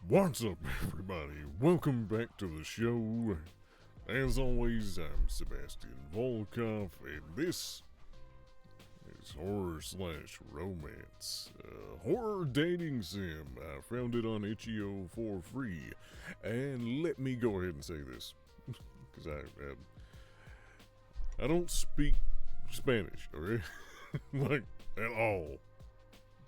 What's up, everybody? Welcome back to the show. As always, I'm Sebastian Volkov, and this is Horror / Romance. Horror dating sim. I found it on Itch.io for free. And let me go ahead and say this, because I don't speak Spanish, okay? Like, at all.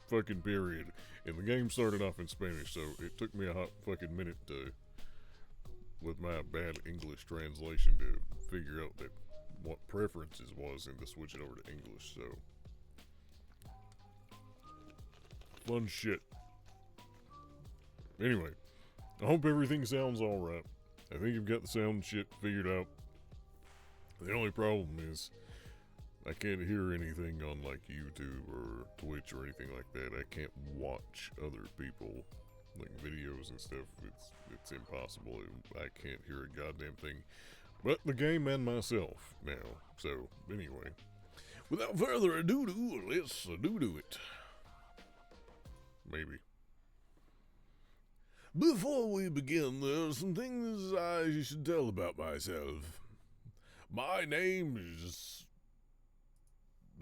Fucking period. And the game started off in Spanish, so it took me a hot fucking minute to, with my bad English translation, to figure out that what preferences was and to switch it over to English, so. Fun shit. Anyway, I hope everything sounds alright. I think I've got the sound shit figured out. The only problem is I can't hear anything on like YouTube or Twitch or anything like that. I can't watch other people, like videos and stuff. It's impossible. I can't hear a goddamn thing but the game and myself now. So anyway, without further ado, let's do it. Maybe. Before we begin, there are some things I should tell about myself. My name is...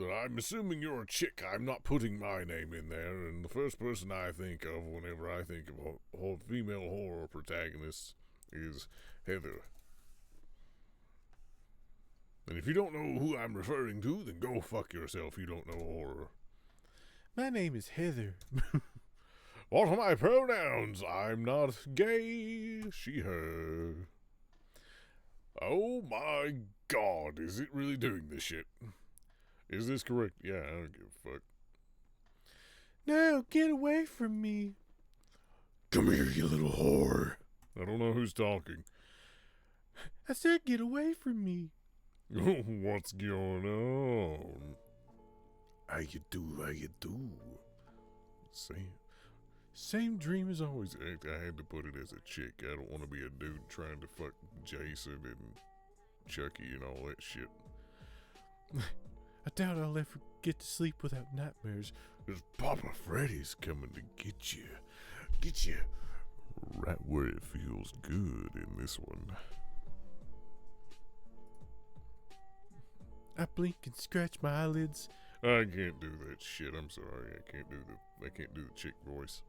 I'm assuming you're a chick. I'm not putting my name in there, and the first person I think of whenever I think of female horror protagonists is Heather. And if you don't know who I'm referring to, then go fuck yourself. You don't know horror. My name is Heather. What are my pronouns? I'm not gay. She, her. Oh my god, is it really doing this shit? Is this correct? Yeah, I don't give a fuck. No, get away from me. Come here, you little whore. I don't know who's talking. I said get away from me. What's going on? How you do? Same dream as always. I had to put it as a chick. I don't want to be a dude trying to fuck Jason and Chucky and all that shit. I doubt I'll ever get to sleep without nightmares. There's Papa Freddy's coming to get you. Get you right where it feels good in this one. I blink and scratch my eyelids. I can't do that shit. I'm sorry. I can't do the chick voice.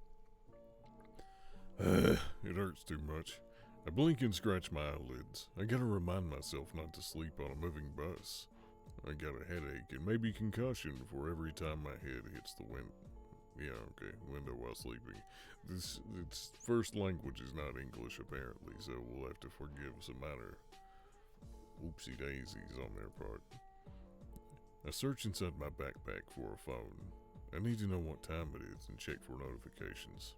It hurts too much. I blink and scratch my eyelids. I gotta remind myself not to sleep on a moving bus. I got a headache and maybe concussion for every time my head hits the window while sleeping. Its first language is not English apparently, so we'll have to forgive some minor oopsie daisies on their part. I search inside my backpack for a phone. I need to know what time it is and check for notifications.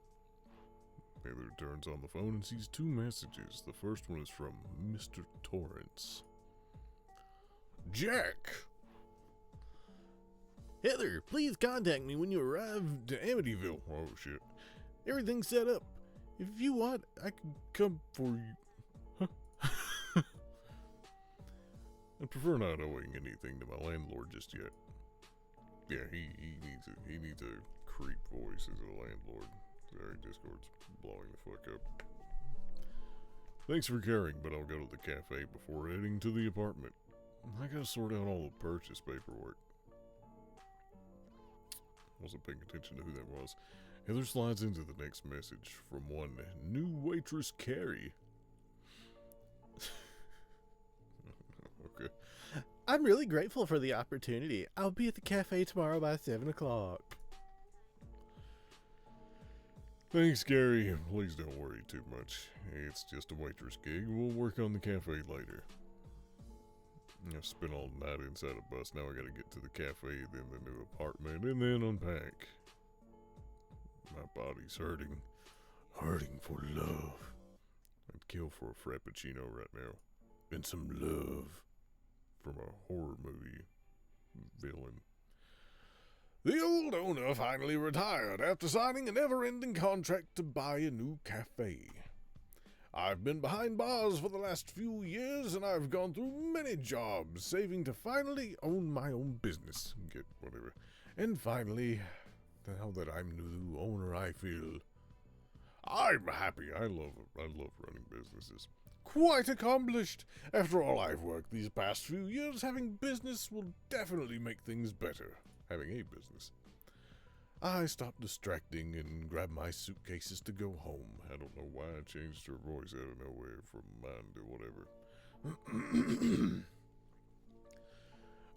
Heather turns on the phone and sees 2 messages. The first one is from Mr. Torrance. Jack! Heather, please contact me when you arrive to Amityville. Oh shit. Everything's set up. If you want, I can come for you. Huh? I prefer not owing anything to my landlord just yet. Yeah, he needs a creep voice as a landlord. Sorry, Discord's blowing the fuck up. Thanks for caring, but I'll go to the cafe before heading to the apartment. I gotta sort out all the purchase paperwork. Wasn't paying attention to who that was. Heather slides into the next message from one new waitress, Carrie. Okay. I'm really grateful for the opportunity. I'll be at the cafe tomorrow by 7 o'clock. Thanks, Gary. Please don't worry too much. It's just a waitress gig. We'll work on the cafe later. I've spent all night inside a bus. Now I gotta get to the cafe, then the new apartment, and then unpack. My body's hurting. Hurting for love. I'd kill for a frappuccino right now. And some love. From a horror movie villain. The old owner finally retired after signing a never-ending contract to buy a new cafe. I've been behind bars for the last few years, and I've gone through many jobs, saving to finally own my own business. Get whatever. And finally, now that I'm the new owner, I feel I'm happy. I love running businesses. Quite accomplished. After all I've worked these past few years, having business will definitely make things better. Having a business. I stopped distracting and grabbed my suitcases to go home. I don't know why I changed her voice out of nowhere from mine to whatever.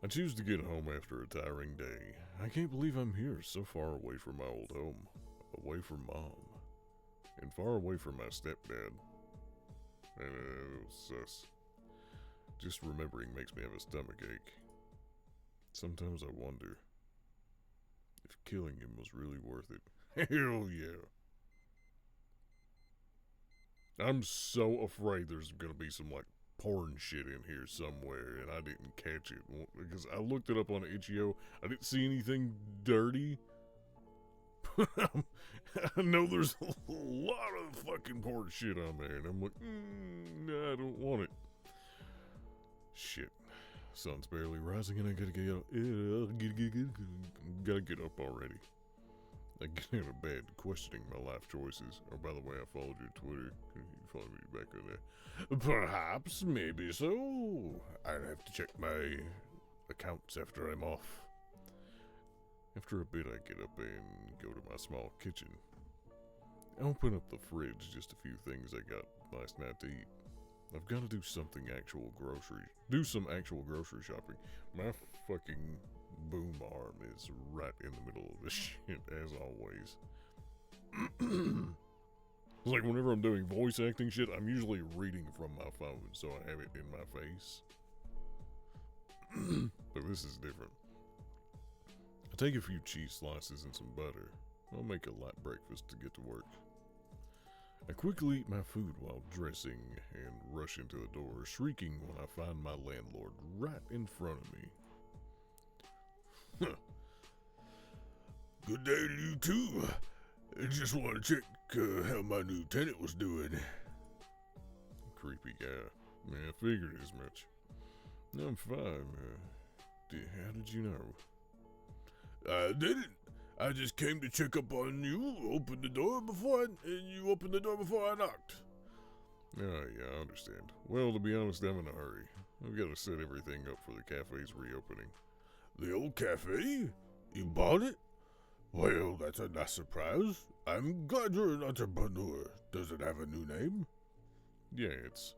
I choose to get home after a tiring day. I can't believe I'm here, so far away from my old home, away from Mom, and far away from my stepdad. Sus. Just remembering makes me have a stomachache. Sometimes I wonder if killing him was really worth it. Hell yeah. I'm so afraid there's gonna be some, like, porn shit in here somewhere, and I didn't catch it because I looked it up on itch.io. I didn't see anything dirty. I know there's a lot of fucking porn shit on there, and I'm like, nah, I don't want it. Shit. Sun's barely rising, and I gotta get up. Gotta get up already. I get out of bed questioning my life choices. Oh, by the way, I followed your Twitter. You can follow me back on there. Perhaps, maybe so. I'd have to check my accounts after I'm off. After a bit, I get up and go to my small kitchen. I open up the fridge, just a few things I got last night to eat. I've got to do some actual grocery shopping. My fucking boom arm is right in the middle of this shit, as always. It's like whenever I'm doing voice acting shit, I'm usually reading from my phone, so I have it in my face. But this is different. I take a few cheese slices and some butter. I'll make a light breakfast to get to work. I quickly eat my food while dressing and rush into the door, shrieking when I find my landlord right in front of me. Good day to you too. I just want to check how my new tenant was doing. Creepy guy. Man, I figured as much. I'm fine. How did you know? I didn't. I just came to check up on you. Opened the door before you opened the door before I knocked. Oh, yeah, I understand. Well, to be honest, I'm in a hurry. I've got to set everything up for the cafe's reopening. The old cafe? You bought it? Well, that's a nice surprise. I'm glad you're an entrepreneur. Does it have a new name? Yeah, it's...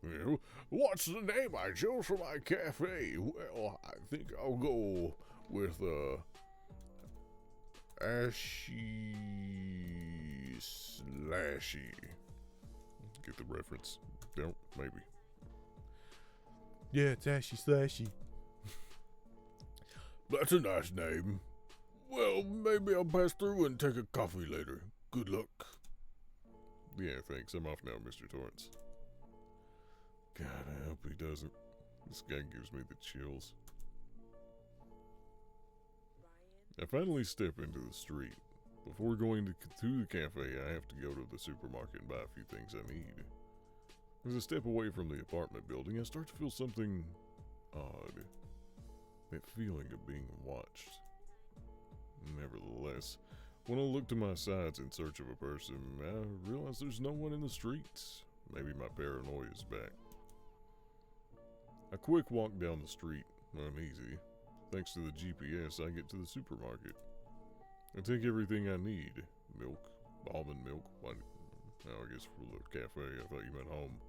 Well, what's the name I chose for my cafe? Well, I think I'll go with, Ashy Slashy. Get the reference? Don't, maybe. Yeah, it's Ashy Slashy. That's a nice name. Well, maybe I'll pass through and take a coffee later. Good luck. Yeah, thanks. I'm off now, Mr. Torrance. God, I hope he doesn't. This guy gives me the chills. I finally step into the street. Before going to the cafe, I have to go to the supermarket and buy a few things I need. As I step away from the apartment building, I start to feel something odd. That feeling of being watched. Nevertheless, when I look to my sides in search of a person, I realize there's no one in the streets. Maybe my paranoia is back. A quick walk down the street, uneasy. Thanks to the GPS, I get to the supermarket. I take everything I need. Milk, almond milk, I guess for the cafe, I thought you meant home.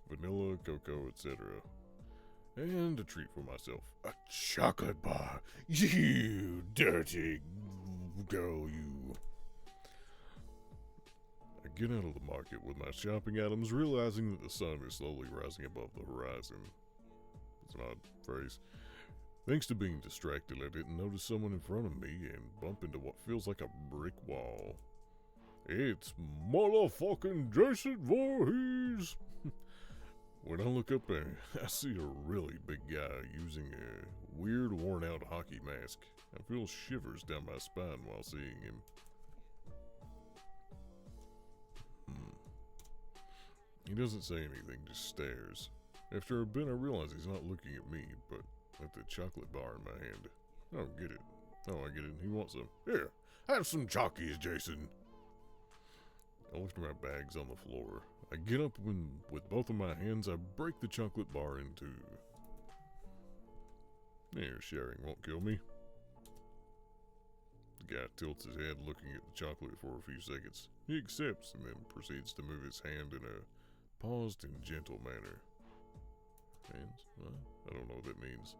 Vanilla, cocoa, etc. And a treat for myself. A chocolate bar. You dirty girl, you. I get out of the market with my shopping items, realizing that the sun is slowly rising above the horizon. It's an odd phrase. Thanks to being distracted, I didn't notice someone in front of me and bump into what feels like a brick wall. It's motherfucking Jason Voorhees! When I look up there, I see a really big guy using a weird worn-out hockey mask. I feel shivers down my spine while seeing him. He doesn't say anything, just stares. After a bit, I realize he's not looking at me, but at the chocolate bar in my hand. Oh, get it. Oh, I get it. He wants some. Here, have some Chalkies, Jason. I look at my bags on the floor. I get up when, with both of my hands, I break the chocolate bar in two. Here, sharing won't kill me. The guy tilts his head looking at the chocolate for a few seconds. He accepts and then proceeds to move his hand in a paused and gentle manner. Hands? I don't know what that means.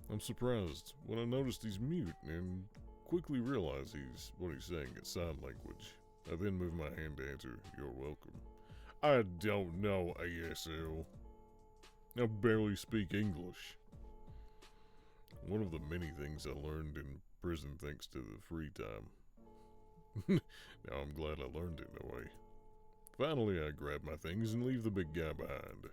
I'm surprised when I noticed he's mute and quickly realize what he's saying in sign language. I then move my hand to answer, "You're welcome." I don't know ASL. I barely speak English. One of the many things I learned in prison thanks to the free time. Now I'm glad I learned it in a way. Finally, I grab my things and leave the big guy behind.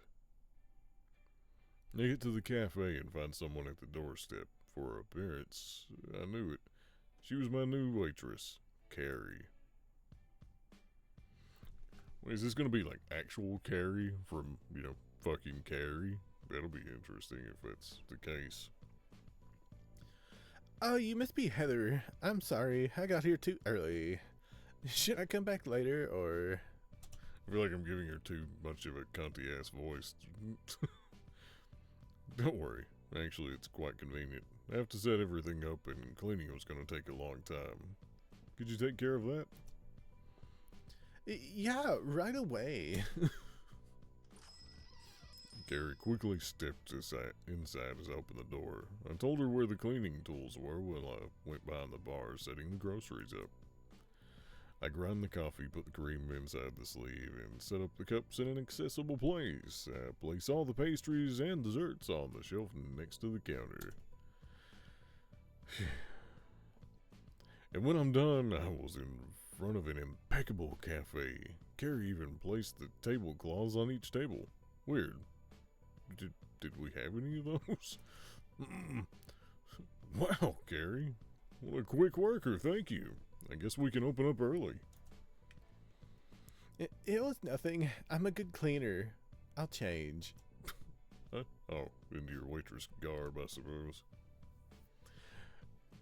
I get to the cafe and find someone at the doorstep. For her appearance, I knew it. She was my new waitress, Carrie. Wait, is this gonna be like actual Carrie from, fucking Carrie? That'll be interesting if that's the case. Oh, you must be Heather. I'm sorry, I got here too early. Should I come back later, or...? I feel like I'm giving her too much of a cunty-ass voice. Don't worry. Actually, it's quite convenient. I have to set everything up, and cleaning was going to take a long time. Could you take care of that? Yeah, right away. Gary quickly stepped inside as I opened the door. I told her where the cleaning tools were when I went behind the bar setting the groceries up. I grind the coffee, put the cream inside the sleeve, and set up the cups in an accessible place. I place all the pastries and desserts on the shelf next to the counter. And when I'm done, I was in front of an impeccable cafe. Carrie even placed the tablecloths on each table. Weird. Did we have any of those? Wow, Carrie. What a quick worker, thank you. I guess we can open up early. It was nothing. I'm a good cleaner. I'll change. Huh? Oh, into your waitress garb, I suppose.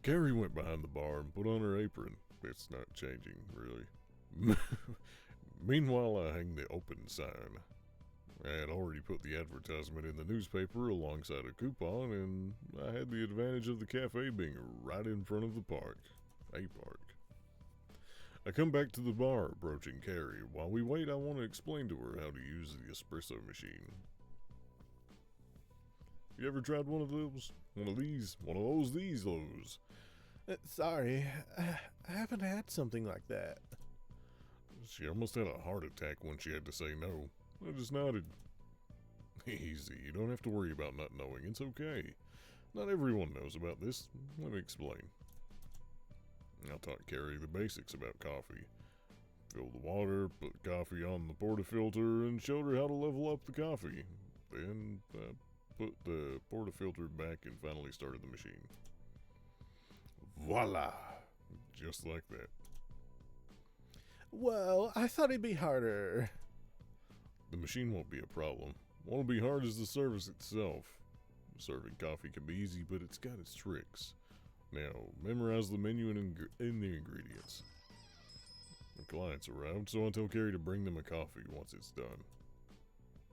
Carrie went behind the bar and put on her apron. It's not changing, really. Meanwhile, I hang the open sign. I had already put the advertisement in the newspaper alongside a coupon, and I had the advantage of the cafe being right in front of the park. A park. I come back to the bar, approaching Carrie. While we wait, I want to explain to her how to use the espresso machine. You ever tried one of those? One of those? Sorry, I haven't had something like that. She almost had a heart attack when she had to say no. I just nodded. Easy, you don't have to worry about not knowing. It's okay. Not everyone knows about this. Let me explain. I taught Carrie the basics about coffee. Filled the water, put the coffee on the portafilter, and showed her how to level up the coffee. Then put the portafilter back and finally started the machine. Voila! Just like that. Well, I thought it'd be harder. The machine won't be a problem. What'll be hard is the service itself. Serving coffee can be easy, but it's got its tricks. Now, memorize the menu and the ingredients. The clients arrived, so I tell Carrie to bring them a coffee once it's done.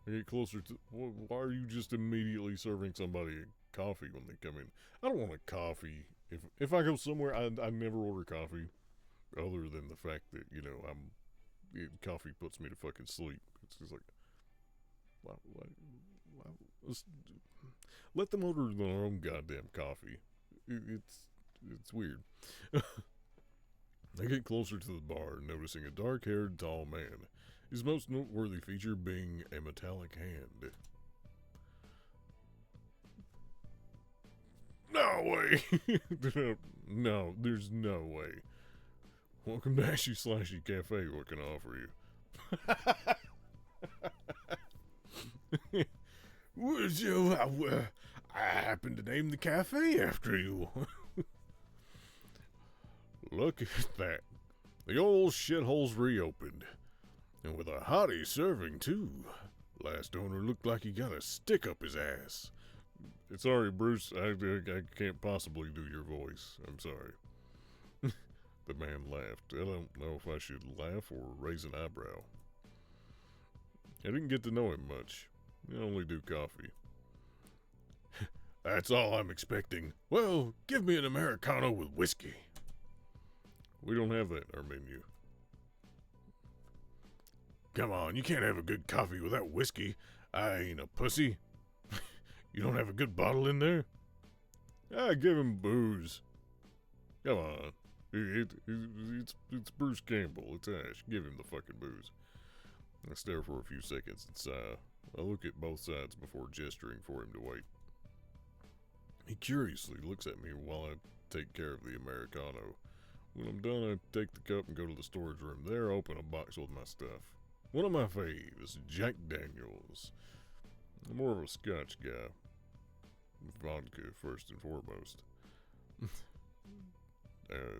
I get closer to... Why are you just immediately serving somebody a coffee when they come in? I don't want a coffee. If I go somewhere, I never order coffee. Other than the fact that, coffee puts me to fucking sleep. It's just like... Let them order their own goddamn coffee. It's weird. I get closer to the bar, noticing a dark-haired, tall man. His most noteworthy feature being a metallic hand. No way! No, there's no way. Welcome to Ashy Slashy Cafe. What can I offer you? I happen to name the cafe after you. Look at that. The old shithole's reopened. And with a hottie serving, too. Last owner looked like he got a stick up his ass. Sorry, Bruce. I can't possibly do your voice. I'm sorry. The man laughed. I don't know if I should laugh or raise an eyebrow. I didn't get to know him much. I only do coffee. That's all I'm expecting. Well, give me an Americano with whiskey. We don't have that in our menu. Come on, you can't have a good coffee without whiskey. I ain't a pussy. You don't have a good bottle in there? Give him booze. Come on. It's Bruce Campbell. It's Ash. Give him the fucking booze. I stare for a few seconds and sigh. I look at both sides before gesturing for him to wait. He curiously looks at me while I take care of the Americano. When I'm done, I take the cup and go to the storage room. There, I open a box with my stuff. One of my faves, Jack Daniels. I'm more of a Scotch guy. Vodka, first and foremost.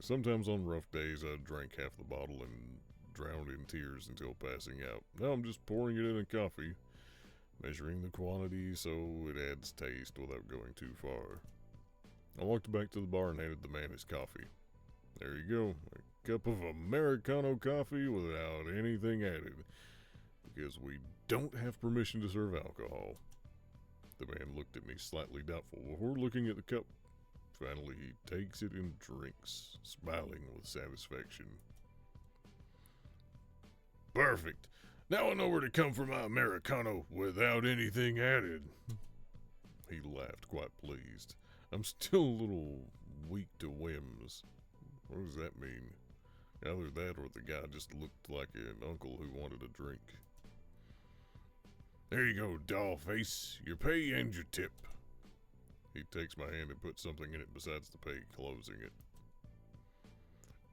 Sometimes on rough days, I drink half the bottle and drown in tears until passing out. Now I'm just pouring it in a coffee, measuring the quantity so it adds taste without going too far. I walked back to the bar and handed the man his coffee. There you go, a cup of Americano coffee without anything added, because we don't have permission to serve alcohol. The man looked at me slightly doubtful before looking at the cup. Finally, he takes it and drinks, smiling with satisfaction. Perfect. Now I know where to come for my Americano without anything added. He laughed, quite pleased. I'm still a little weak to whims. What does that mean? Either that or the guy just looked like an uncle who wanted a drink. There you go, doll face. Your pay and your tip. He takes my hand and puts something in it besides the pay, closing it.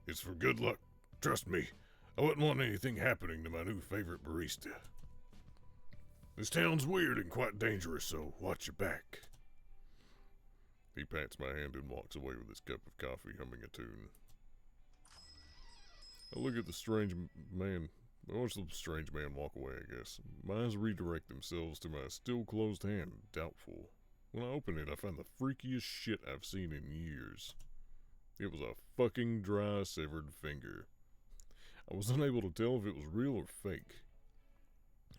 It's for good luck. Trust me. I wouldn't want anything happening to my new favorite barista. This town's weird and quite dangerous, so watch your back. He pats my hand and walks away with his cup of coffee, humming a tune. I look at the strange man. I watch the strange man walk away, I guess. My eyes redirect themselves to my still closed hand, doubtful. When I open it, I find the freakiest shit I've seen in years. It was a fucking dry, severed finger. I was unable to tell if it was real or fake.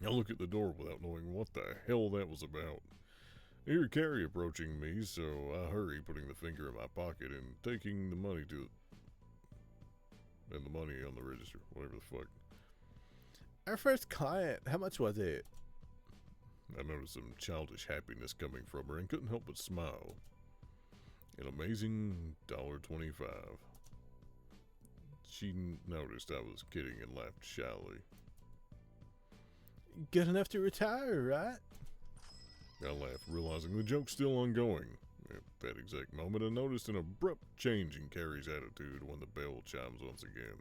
I look at the door without knowing what the hell that was about. I hear Carrie approaching me, so I hurry, putting the finger in my pocket and taking the money and the money on the register, whatever the fuck. Our first client, how much was it? I noticed some childish happiness coming from her and couldn't help but smile. An amazing $1.25. She noticed I was kidding and laughed shyly. Good enough to retire, right? I laughed, realizing the joke's still ongoing. At that exact moment, I noticed an abrupt change in Carrie's attitude when the bell chimes once again.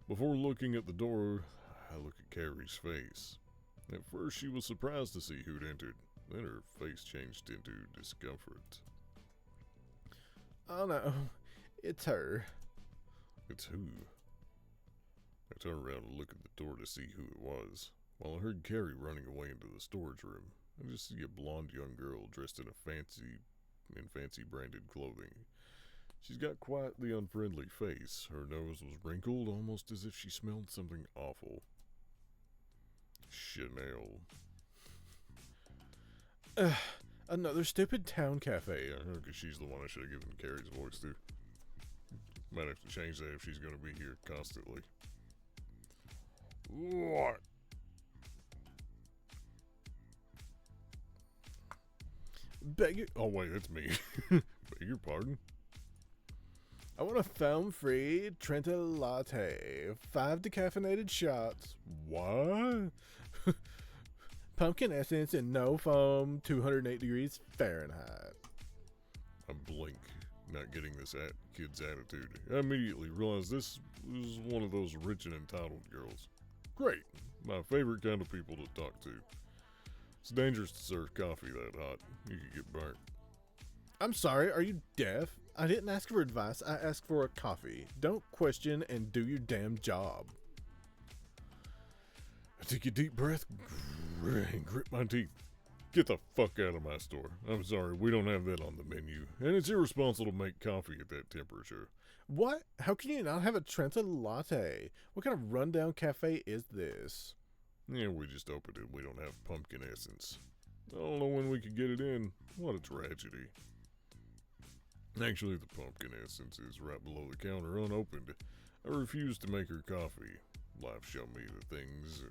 Before looking at the door, I look at Carrie's face. At first, she was surprised to see who'd entered. Then her face changed into discomfort. Oh no, it's her. It's who? I turned around and looked at the door to see who it was. While I heard Carrie running away into the storage room, I just see a blonde young girl dressed in fancy branded clothing. She's got quite the unfriendly face. Her nose was wrinkled, almost as if she smelled something awful. Chanel. Another stupid town cafe. Yeah, because she's the one I should have given Carrie's voice to. Might have to change that if she's going to be here constantly. What? Oh wait, that's me. Beg your pardon? I want a foam-free Trenta latte, 5 decaffeinated shots. What? Pumpkin essence and no foam, 208 degrees Fahrenheit. I blink, not getting this kid's attitude. I immediately realized this was one of those rich and entitled girls. Great, my favorite kind of people to talk to. It's dangerous to serve coffee that hot. You could get burnt. I'm sorry, are you deaf? I didn't ask for advice, I asked for a coffee. Don't question and do your damn job. I take a deep breath and grit my teeth. Get the fuck out of my store. I'm sorry, we don't have that on the menu. And it's irresponsible to make coffee at that temperature. What? How can you not have a Trenta latte? What kind of rundown cafe is this? Yeah, we just opened it. We don't have pumpkin essence. I don't know when we could get it in. What a tragedy. Actually, the pumpkin essence is right below the counter, unopened. I refuse to make her coffee. Life showed me that things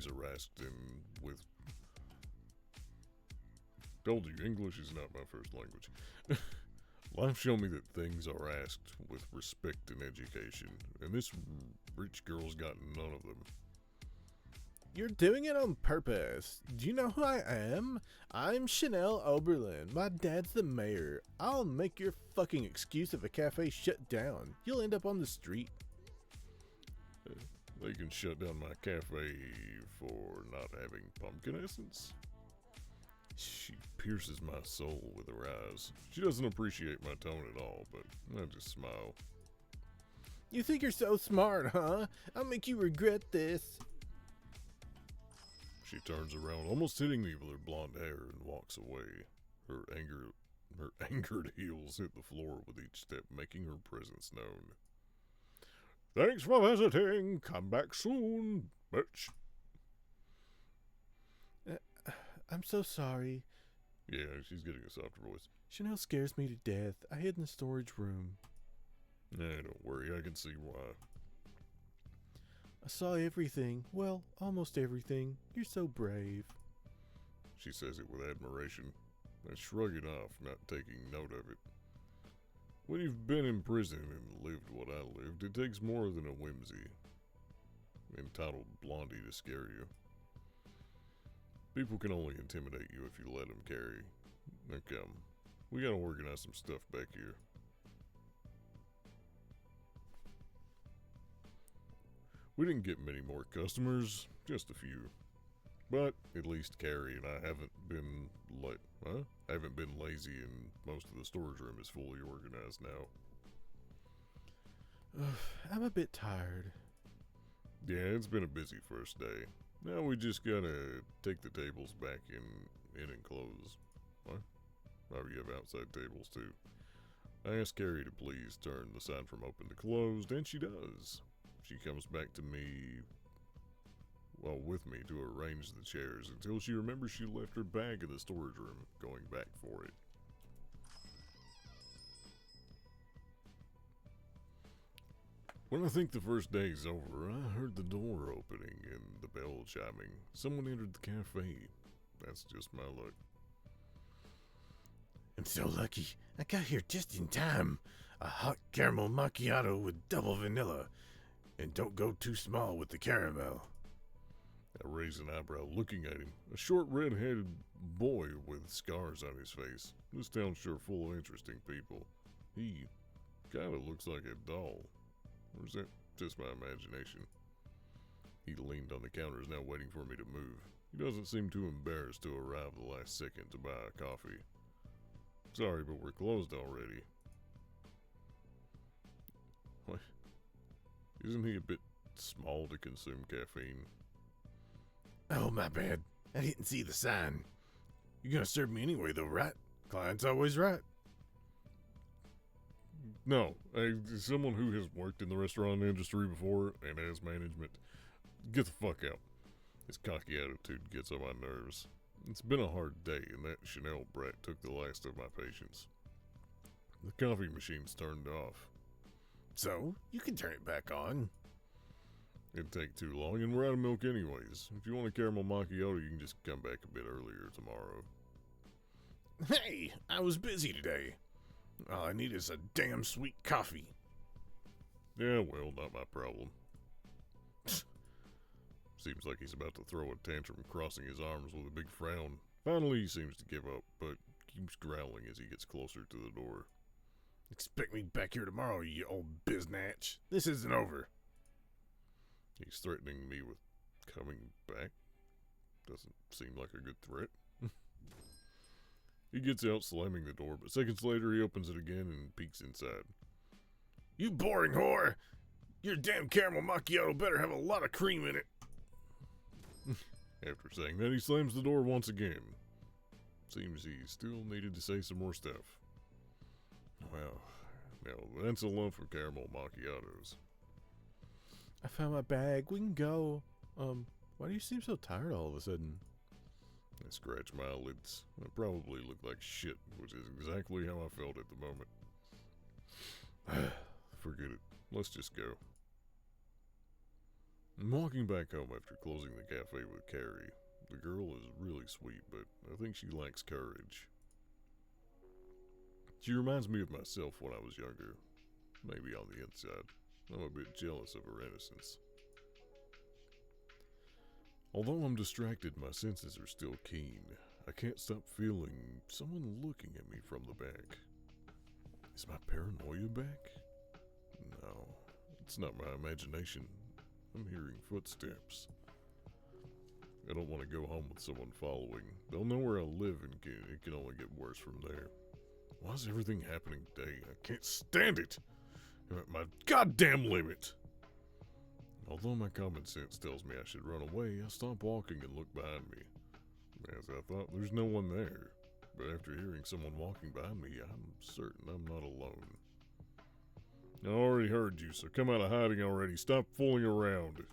are asked in with... Told you, English is not my first language. Life showed me that things are asked with respect and education, and this rich girl's got none of them. You're doing it on purpose. Do you know who I am? I'm Chanel Oberlin. My dad's the mayor. I'll make your fucking excuse if a cafe shut down. You'll end up on the street. They can shut down my cafe for not having pumpkin essence? She pierces my soul with her eyes. She doesn't appreciate my tone at all, but I just smile. You think you're so smart, huh? I'll make you regret this. She turns around, almost hitting me with her blonde hair, and walks away. Her angered heels hit the floor with each step, making her presence known. Thanks for visiting. Come back soon, bitch. I'm so sorry. Yeah, she's getting a softer voice. Chanel scares me to death. I hid in the storage room. Don't worry, I can see why. I saw everything. Well, almost everything. You're so brave. She says it with admiration. I shrug it off, not taking note of it. When you've been in prison and lived what I lived, it takes more than a whimsy. Entitled Blondie to scare you. People can only intimidate you if you let them carry. Now come. We gotta organize some stuff back here. We didn't get many more customers, just a few. But at least Carrie and I haven't been lazy, and most of the storage room is fully organized now. I'm a bit tired. Yeah, it's been a busy first day. Now we just gotta take the tables back in and close. What? Oh, you have outside tables too. I asked Carrie to please turn the sign from open to closed, and she does. She comes back to me, with me to arrange the chairs until she remembers she left her bag in the storage room, going back for it. When I think the first day's over, I heard the door opening and the bell chiming. Someone entered the cafe. That's just my luck. I'm so lucky. I got here just in time. A hot caramel macchiato with double vanilla. And don't go too small with the caramel. I raise an eyebrow looking at him. A short red-headed boy with scars on his face. This town's sure full of interesting people. He kinda looks like a doll. Or is that just my imagination? He leaned on the counters, now waiting for me to move. He doesn't seem too embarrassed to arrive the last second to buy a coffee. Sorry, but we're closed already. What? Isn't he a bit small to consume caffeine? Oh, my bad. I didn't see the sign. You're gonna serve me anyway, though, right? Client's always right. No, as someone who has worked in the restaurant industry before and as management, get the fuck out. His cocky attitude gets on my nerves. It's been a hard day, and that Chanel brat took the last of my patience. The coffee machine's turned off. So, you can turn it back on. It'd take too long, and we're out of milk anyways. If you want a caramel macchiato, you can just come back a bit earlier tomorrow. Hey, I was busy today. All I need is a damn sweet coffee. Yeah, well, not my problem. Seems like he's about to throw a tantrum, crossing his arms with a big frown. Finally, he seems to give up, but keeps growling as he gets closer to the door. Expect me back here tomorrow, you old biznatch. This isn't over. He's threatening me with coming back. Doesn't seem like a good threat. He gets out, slamming the door, but seconds later he opens it again and peeks inside. You boring whore! Your damn caramel macchiato better have a lot of cream in it. After saying that, he slams the door once again. Seems he still needed to say some more stuff. Well, Now, that's a lump of caramel macchiatos. I found my bag. We can go. Why do you seem so tired all of a sudden? I scratch my eyelids. I probably look like shit, which is exactly how I felt at the moment. Forget it. Let's just go. I'm walking back home after closing the cafe with Carrie. The girl is really sweet, but I think she lacks courage. She reminds me of myself when I was younger. Maybe on the inside. I'm a bit jealous of her innocence. Although I'm distracted, my senses are still keen. I can't stop feeling someone looking at me from the back. Is my paranoia back? No, it's not my imagination. I'm hearing footsteps. I don't want to go home with someone following. They'll know where I live and it can only get worse from there. Why is everything happening today? I can't stand it! I'm at my goddamn limit! Although my common sense tells me I should run away, I stop walking and look behind me. As I thought, there's no one there. But after hearing someone walking behind me, I'm certain I'm not alone. I already heard you, so come out of hiding already. Stop fooling around.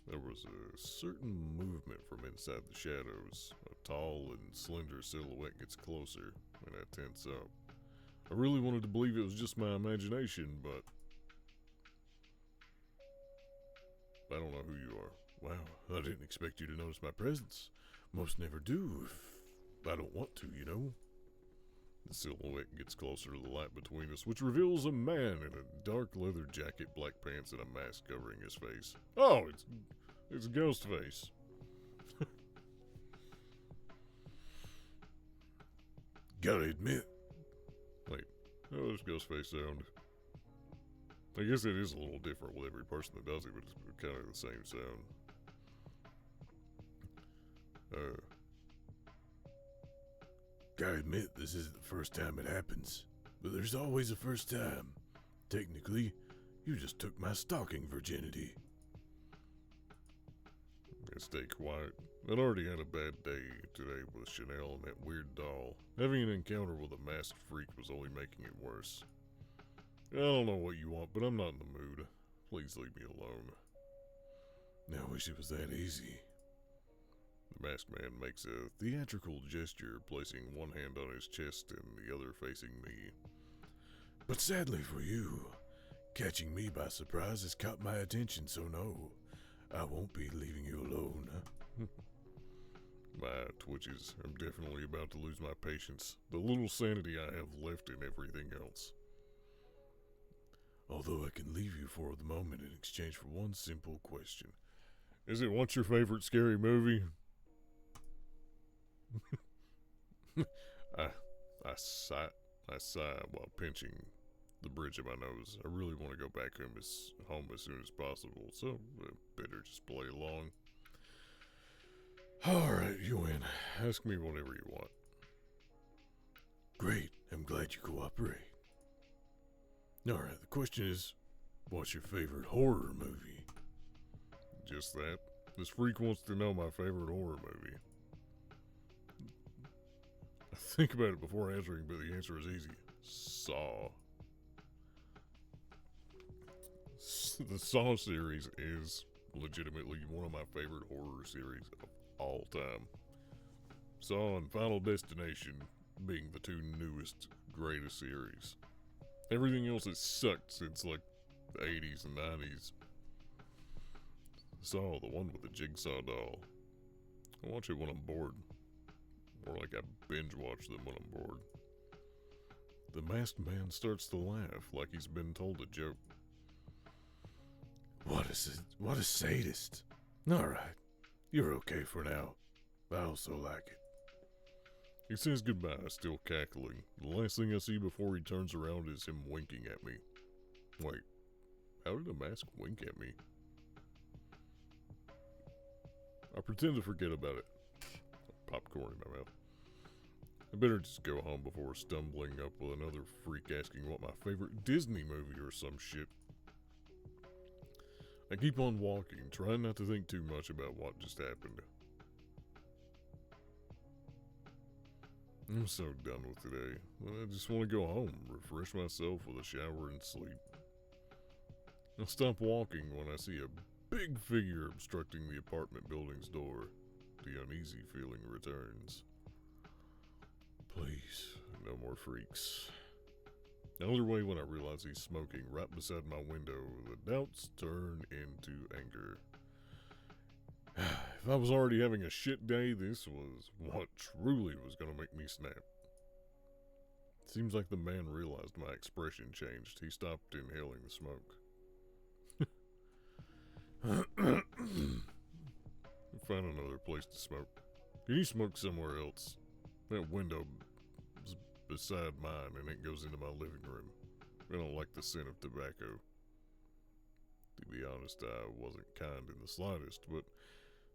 There was a certain movement from inside the shadows. A tall and slender silhouette gets closer, and I tense up. I really wanted to believe it was just my imagination, but I don't know who you are. Wow, I didn't expect you to notice my presence. Most never do if I don't want to, you know? The silhouette gets closer to the light between us, which reveals a man in a dark leather jacket, black pants, and a mask covering his face. Oh, it's Ghostface. Gotta admit. Wait, how does Ghostface sound? I guess it is a little different with every person that does it, but it's kind of the same sound. Gotta admit, this isn't the first time it happens. But there's always a first time. Technically, you just took my stalking virginity. Stay quiet. I'd already had a bad day today with Chanel and that weird doll. Having an encounter with a masked freak was only making it worse. I don't know what you want, but I'm not in the mood. Please leave me alone. I wish it was that easy. The masked man makes a theatrical gesture, placing one hand on his chest and the other facing me. But sadly for you, catching me by surprise has caught my attention, so no, I won't be leaving you alone. My twitches. I'm definitely about to lose my patience. The little sanity I have left in everything else. Although I can leave you for the moment in exchange for one simple question. Is it what's your favorite scary movie? I sigh while pinching the bridge of my nose. I really want to go back home as soon as possible, so I better just play along. Alright, you win. Ask me whatever you want. Great, I'm glad you cooperate. Alright, the question is, what's your favorite horror movie? Just that. This freak wants to know my favorite horror movie. I think about it before answering, but the answer is easy. Saw. The Saw series is legitimately one of my favorite horror series of all time. Saw and Final Destination being the two newest, greatest series. Everything else has sucked since like the 80s and 90s. Saw, the one with the jigsaw doll. I watch it when I'm bored. Or like I binge watch them when I'm bored. The masked man starts to laugh like he's been told a joke. What a sadist. Alright, you're okay for now. I also like it. He says goodbye, still cackling. The last thing I see before he turns around is him winking at me. Wait, how did a mask wink at me? I pretend to forget about it. Popcorn in my mouth. I better just go home before stumbling up with another freak asking what my favorite Disney movie or some shit. I keep on walking, trying not to think too much about what just happened. I'm so done with today. I just want to go home, refresh myself with a shower and sleep. I'll stop walking when I see a big figure obstructing the apartment building's door. The uneasy feeling returns. Please, no more freaks. The other way when I realize he's smoking right beside my window, the doubts turn into anger. If I was already having a shit day, this was what truly was going to make me snap. Seems like the man realized my expression changed. He stopped inhaling the smoke. Find another place to smoke. Can you smoke somewhere else? That window is beside mine and it goes into my living room. I don't like the scent of tobacco. To be honest, I wasn't kind in the slightest, but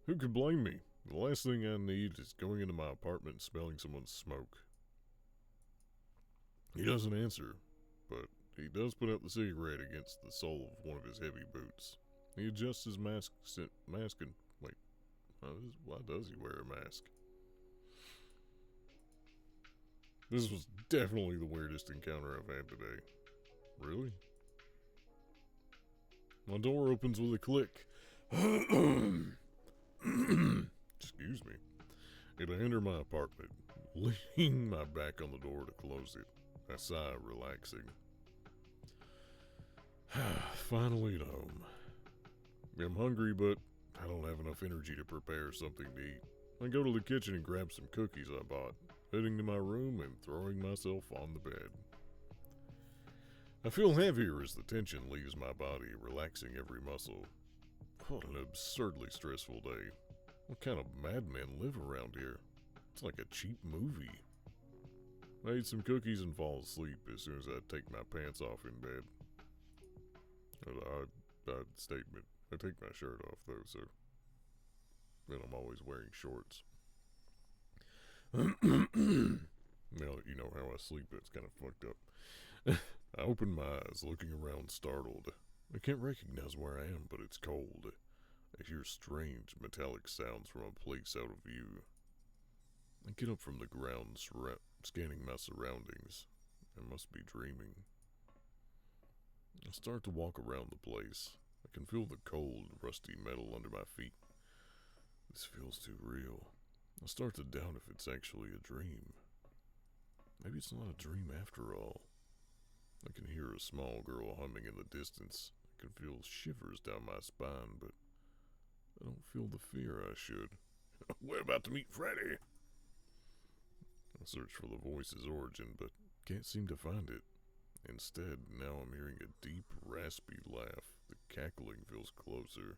who could blame me? The last thing I need is going into my apartment and smelling someone's smoke. He doesn't answer, but he does put out the cigarette against the sole of one of his heavy boots. He adjusts his mask and wait, why does he wear a mask? This was definitely the weirdest encounter I've had today. Really? My door opens with a click. Excuse me. And I enter my apartment, leaning my back on the door to close it. I sigh, relaxing. Finally at home. I'm hungry, but I don't have enough energy to prepare something to eat. I go to the kitchen and grab some cookies I bought, heading to my room and throwing myself on the bed. I feel heavier as the tension leaves my body, relaxing every muscle. What an absurdly stressful day. What kind of madmen live around here? It's like a cheap movie. I eat some cookies and fall asleep as soon as I take my pants off in bed. An odd statement. I take my shirt off though, so then I'm always wearing shorts. Now that you know how I sleep, it's kind of fucked up. I open my eyes, looking around startled. I can't recognize where I am, but it's cold. I hear strange metallic sounds from a place out of view. I get up from the ground, scanning my surroundings. I must be dreaming. I start to walk around the place. I can feel the cold, rusty metal under my feet. This feels too real. I start to doubt if it's actually a dream. Maybe it's not a dream after all. I can hear a small girl humming in the distance. I can feel shivers down my spine, but I don't feel the fear I should. We're about to meet Freddy. I search for the voice's origin, but can't seem to find it. Instead, now I'm hearing a deep, raspy laugh. The cackling feels closer.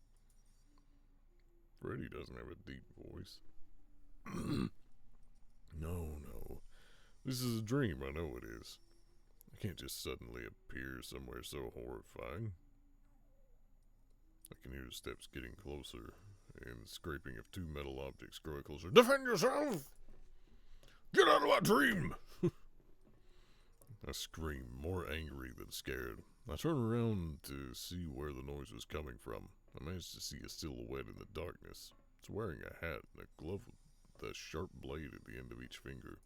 Freddy doesn't have a deep voice. No. This is a dream, I know it is. I can't just suddenly appear somewhere so horrifying. I can hear the steps getting closer, and the scraping of two metal objects growing closer. Defend yourself! Get out of my dream! I scream, more angry than scared. I turn around to see where the noise was coming from. I managed to see a silhouette in the darkness. It's wearing a hat and a glove with a sharp blade at the end of each finger.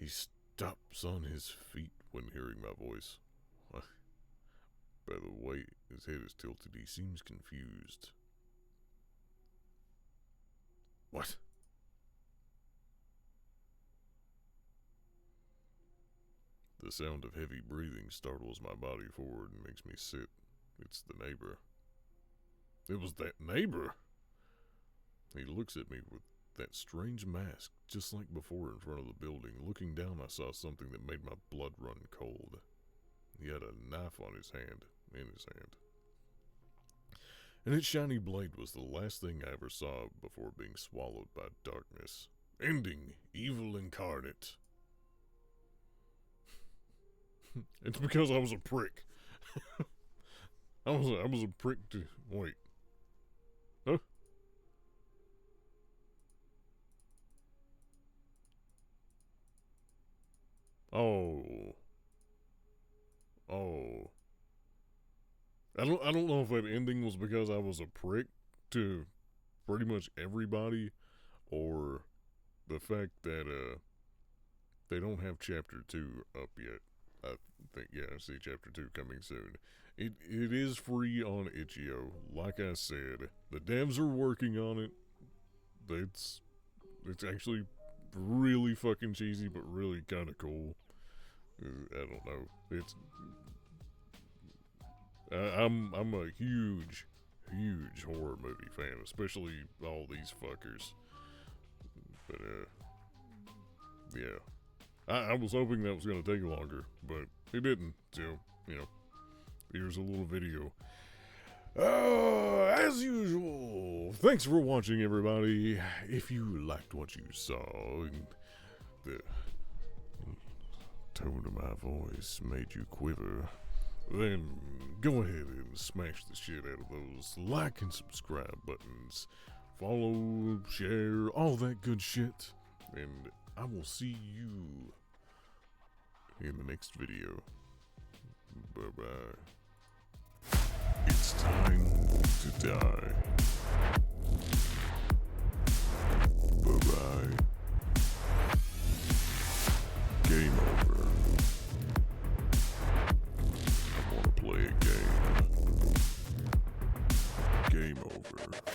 He stops on his feet when hearing my voice. By the way his head is tilted, he seems confused. What? The sound of heavy breathing startles my body forward and makes me sit. It's the neighbor. It was that neighbor! He looks at me with that strange mask, just like before in front of the building. Looking down, I saw something that made my blood run cold. He had a knife in his hand. And its shiny blade was the last thing I ever saw before being swallowed by darkness. Ending evil incarnate. It's because I was a prick. I was a prick to... Wait. Huh? Oh. I don't know if that ending was because I was a prick to pretty much everybody, or the fact that they don't have chapter 2 up yet. I think, yeah, I see chapter 2 coming soon. It is free on itch.io. Like I said, the devs are working on it. It's actually really fucking cheesy, but really kind of cool. I don't know. It's I'm a huge horror movie fan, especially all these fuckers. But yeah, I was hoping that was gonna take longer, but it didn't. So here's a little video. As usual, thanks for watching, everybody. If you liked what you saw and the tone of my voice made you quiver, then go ahead and smash the shit out of those like and subscribe buttons. Follow, share, all that good shit. And I will see you in the next video. Bye-bye. It's time to die. Bye-bye. Game over. I want to play a game. Game over.